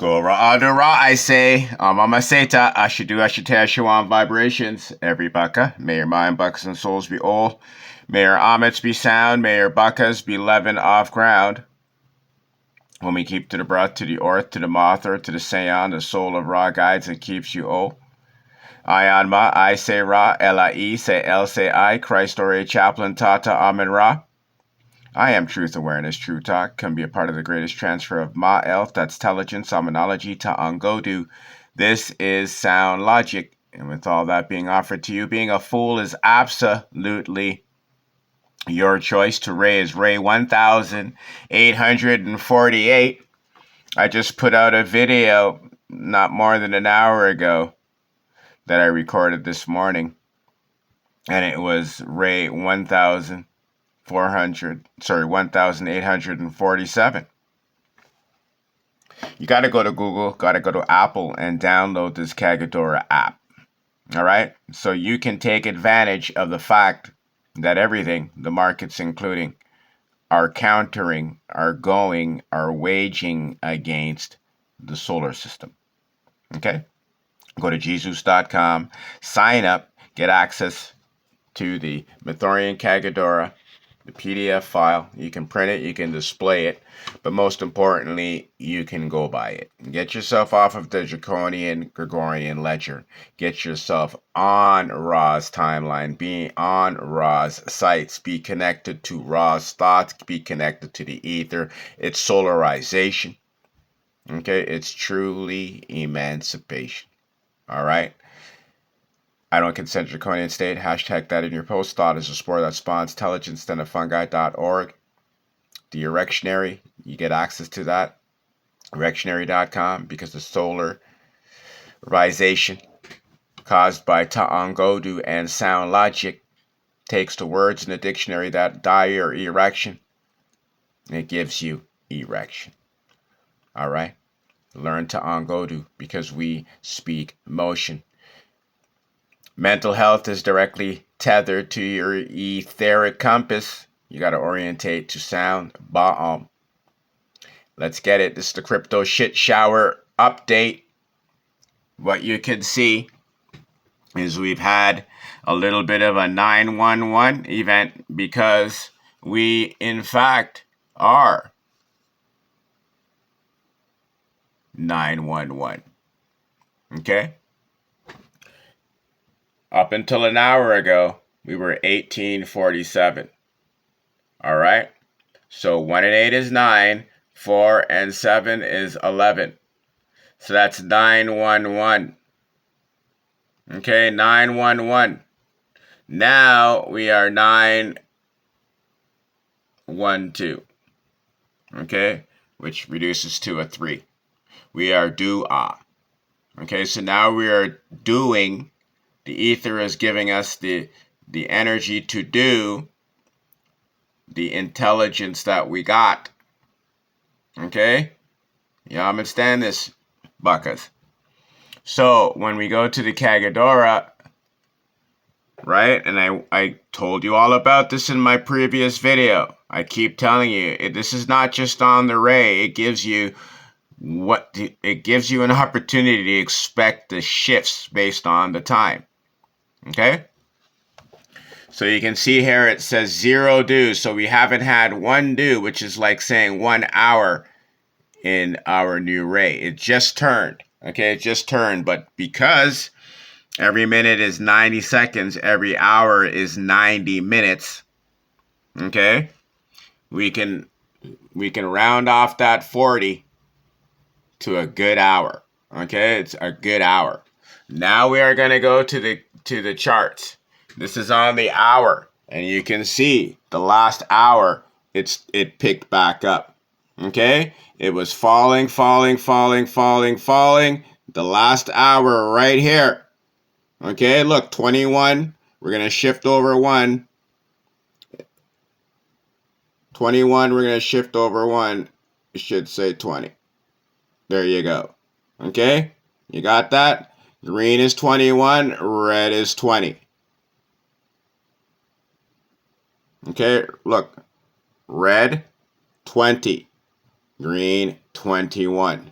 Go raw to raw, I say. Mama Seta, Ashidu Ashite Ashawan vibrations. Every baka. May your mind, bucks, and souls be old. May your omits be sound. May your buckas be leaven off ground. When we keep to the breath, to the orth, to the mother, to the seon, the soul of Ra guides and keeps you o. Ayan ma, I say Ra, Ela say El, say I, Christ or a chaplain, Tata, Amen Ra. I am truth awareness, true talk, can be a part of the greatest transfer of Ma Elf, that's intelligence, Aminology, Ta'angodu. This is sound logic. And with all that being offered to you, being a fool is absolutely your choice. To Ray is Ray 1848. I just put out a video not more than an hour ago that I recorded this morning. And it was Ray 1847. You got to go to Google, got to go to Apple and download this Kagadora app. All right? So you can take advantage of the fact that everything, the markets including, are countering, are waging against the solar system. Okay? Go to Jesus.com, sign up, get access to the Mythorian Kagadora, the PDF file. You can print it, you can display it, but most importantly, you can go buy it. Get yourself off of the Draconian Gregorian ledger. Get yourself on Ra's timeline, be on Ra's sites, be connected to Ra's thoughts, be connected to the ether. It's solarization. Okay, it's truly emancipation. All right. I don't consent to draconian state. Hashtag that in your post. Thought is a spore that spawns intelligence. Then fungi.org. The erectionary, you get access to that. Erectionary.com, because the solarization caused by Ta'angodu and sound logic takes the words in the dictionary that die or erection, and it gives you erection. All right? Learn Ta'angodu, because we speak motion. Mental health is directly tethered to your etheric compass. You got to orientate to sound. Ba'am. Let's get it. This is the Crypto Shit Shower update. What you can see is we've had a little bit of a 911 event, because we, in fact, are 911. Okay? Up until an hour ago, we were 1847. All right? So 1 and 8 is 9, 4 and 7 is 11. So that's 911. Okay, 911. Now we are 912. Okay, which reduces to a 3. We are do-ah. Okay, so now we are doing. The ether is giving us the energy to do the intelligence that we got. Okay? You understand this, buckas? So, when we go to the Kagadora, right? And I told you all about this in my previous video. I keep telling you, this is not just on the ray. It gives you an opportunity to expect the shifts based on the time. Okay? So you can see here it says 0 due. So we haven't had 1 due, which is like saying 1 hour in our new ray. It just turned. Okay, it just turned. But because every minute is 90 seconds, every hour is 90 minutes. Okay? We can round off that 40 to a good hour. Okay? It's a good hour. Now we are going to go to the charts. This is on the hour, and you can see the last hour it picked back up. Okay? It was falling. The last hour right here. Okay, look, 21. We're going to shift over 1. 21, we're going to shift over 1. It should say 20. There you go. Okay? You got that? Green is 21, red is 20. Okay, look. Red, 20. Green, 21.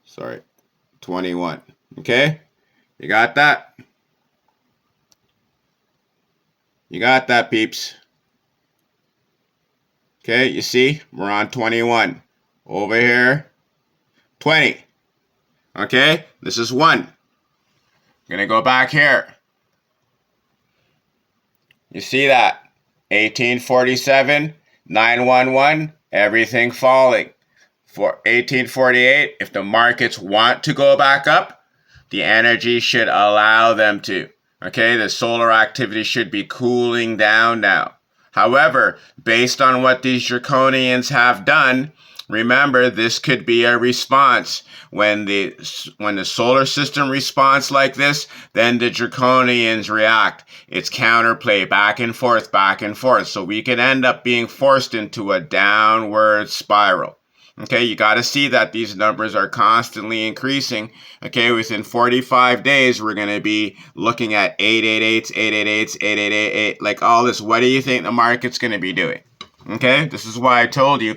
Sorry, 21. Okay, you got that? You got that, peeps? Okay, you see, we're on 21. Over here, 20. Okay, this is 1. Gonna go back here. You see that? 1847, 911, everything falling. For 1848, if the markets want to go back up, the energy should allow them to. Okay, the solar activity should be cooling down now. However, based on what these draconians have done, remember this could be a response. When the solar system responds like this, then the draconians react. It's counterplay, back and forth, back and forth. So we could end up being forced into a downward spiral. Okay, you got to see that these numbers are constantly increasing. Okay, within 45 days, we're going to be looking at 888s, 888s, 8888, like all this. What do you think the market's going to be doing? Okay, this is why I told you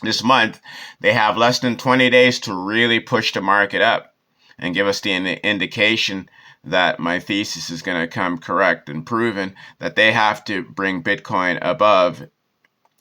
this month they have less than 20 days to really push the market up and give us the indication that my thesis is going to come correct and proven, that they have to bring Bitcoin above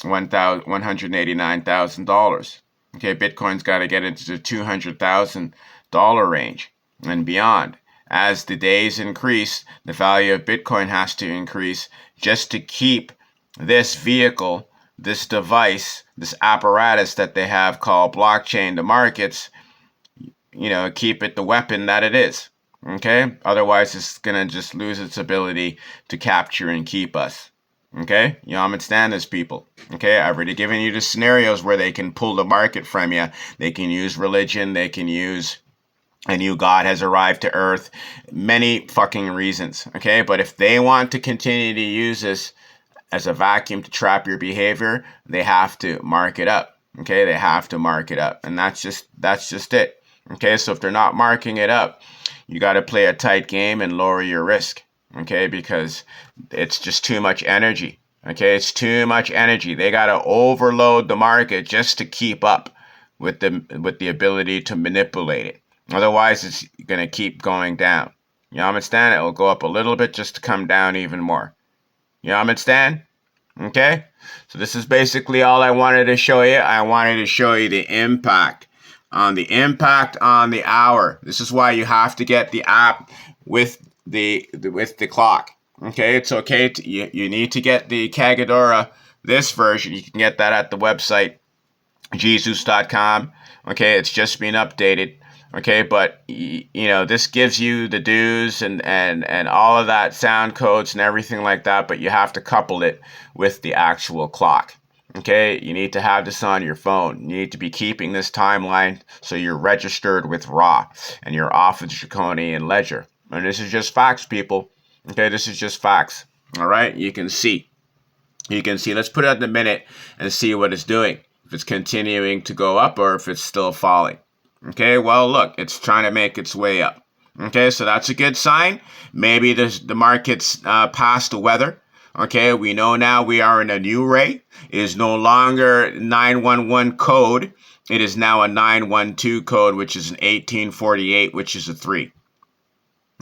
$189,000. Okay, Bitcoin's got to get into the $200,000 range and beyond. As the days increase, the value of Bitcoin has to increase just to keep this vehicle, this device, this apparatus that they have called blockchain, the markets, keep it the weapon that it is. Okay? Otherwise, it's going to just lose its ability to capture and keep us. Okay, you understand this, people. Okay, I've already given you the scenarios where they can pull the market from you. They can use religion. They can use a new God has arrived to earth. Many fucking reasons. Okay, but if they want to continue to use this as a vacuum to trap your behavior, they have to mark it up. Okay, they have to mark it up, and that's just it. Okay, so if they're not marking it up, you got to play a tight game and lower your risk. Okay, because it's just too much energy. Okay, it's too much energy. They got to overload the market just to keep up with the ability to manipulate it. Otherwise, it's going to keep going down. You understand? It will go up a little bit just to come down even more. You understand? Okay? So this is basically all I wanted to show you. I wanted to show you the impact on the hour. This is why you have to get the app with the clock. Okay, it's okay. You need to get the Kagadora, this version. You can get that at the website, jesus.com. Okay, it's just been updated. Okay, but this gives you the dues and all of that, sound codes and everything like that, but you have to couple it with the actual clock. Okay, you need to have this on your phone. You need to be keeping this timeline so you're registered with Ra and you're off of Draconian Ledger. And this is just facts, people. Okay, this is just facts. All right, you can see. Let's put it at the minute and see what it's doing. If it's continuing to go up or if it's still falling. Okay, well, look, it's trying to make its way up. Okay, so that's a good sign. Maybe the market's past the weather. Okay, we know now we are in a new rate. It is no longer 911 code. It is now a 912 code, which is an 1848, which is a 3.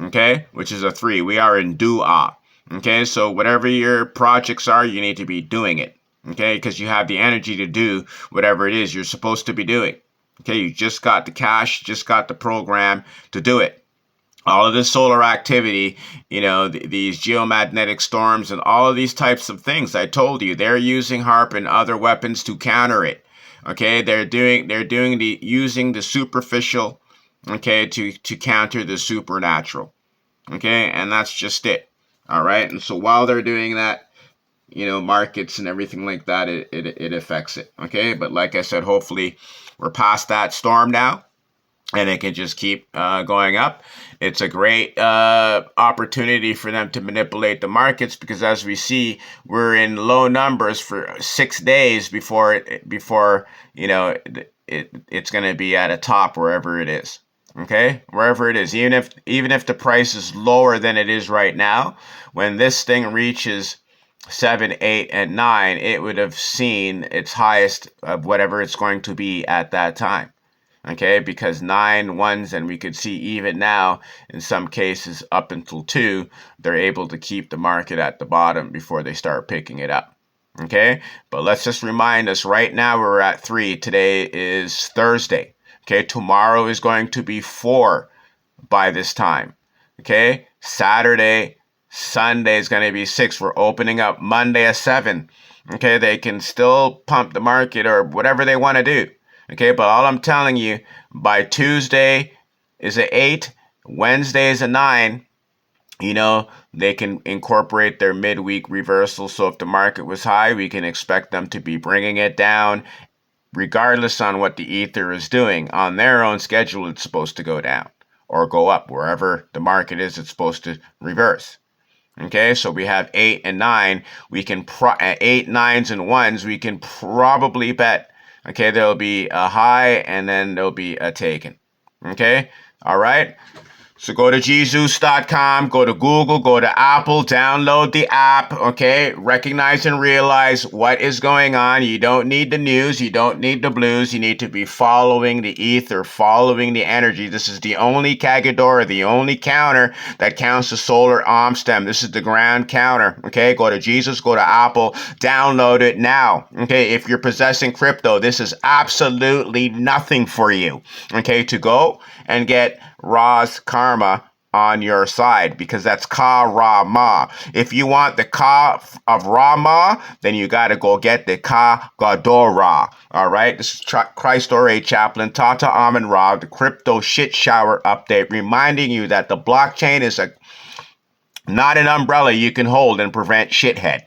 Okay, which is a 3. We are in Dua. Okay, so whatever your projects are, you need to be doing it. Okay, because you have the energy to do whatever it is you're supposed to be doing. Okay, you just got the cash, just got the program to do it. All of this solar activity, these geomagnetic storms and all of these types of things, I told you, they're using HAARP and other weapons to counter it. Okay, using the superficial, okay, to counter the supernatural. Okay, and that's just it. All right, and so while they're doing that, markets and everything like that, it affects it. Okay, but like I said, hopefully we're past that storm now, and it can just keep going up. It's a great opportunity for them to manipulate the markets because, as we see, we're in low numbers for 6 days before it's going to be at a top wherever it is. Okay, wherever it is, even if the price is lower than it is right now, when this thing reaches 7, 8, and 9, it would have seen its highest of whatever it's going to be at that time. Okay, because 9 ones, and we could see even now in some cases up until 2, they're able to keep the market at the bottom before they start picking it up. Okay, but let's just remind us right now we're at 3. Today is Thursday. Okay, tomorrow is going to be 4 by this time. Okay, Saturday, Sunday is going to be 6. We're opening up Monday at 7. Okay, they can still pump the market or whatever they want to do. Okay, but all I'm telling you, by Tuesday is an 8, Wednesday is a 9. You know, they can incorporate their midweek reversal. So if the market was high, we can expect them to be bringing it down, regardless on what the ether is doing. On their own schedule, it's supposed to go down or go up. Wherever the market is, it's supposed to reverse. Okay, so we have 8 and 9. We can 8, 9s, and 1s. We can probably bet. Okay, there'll be a high and then there'll be a taken. Okay, all right. So go to gzeus.com, go to Google, go to Apple, download the app, okay? Recognize and realize what is going on. You don't need the news. You don't need the blues. You need to be following the ether, following the energy. This is the only Kagadora, the only counter that counts the solar stem. This is the ground counter, okay? Go to Jesus, go to Apple, download it now, okay? If you're possessing crypto, this is absolutely nothing for you, okay? To go and get Ra's karma on your side, because that's Ka Ra Ma. If you want the Ka of Rama, then you got to go get the Ka Gadora. All right, this is Christ Ore Chaplain Tata Amun Ra, the crypto shit shower update, reminding you that the blockchain is not an umbrella you can hold and prevent shithead.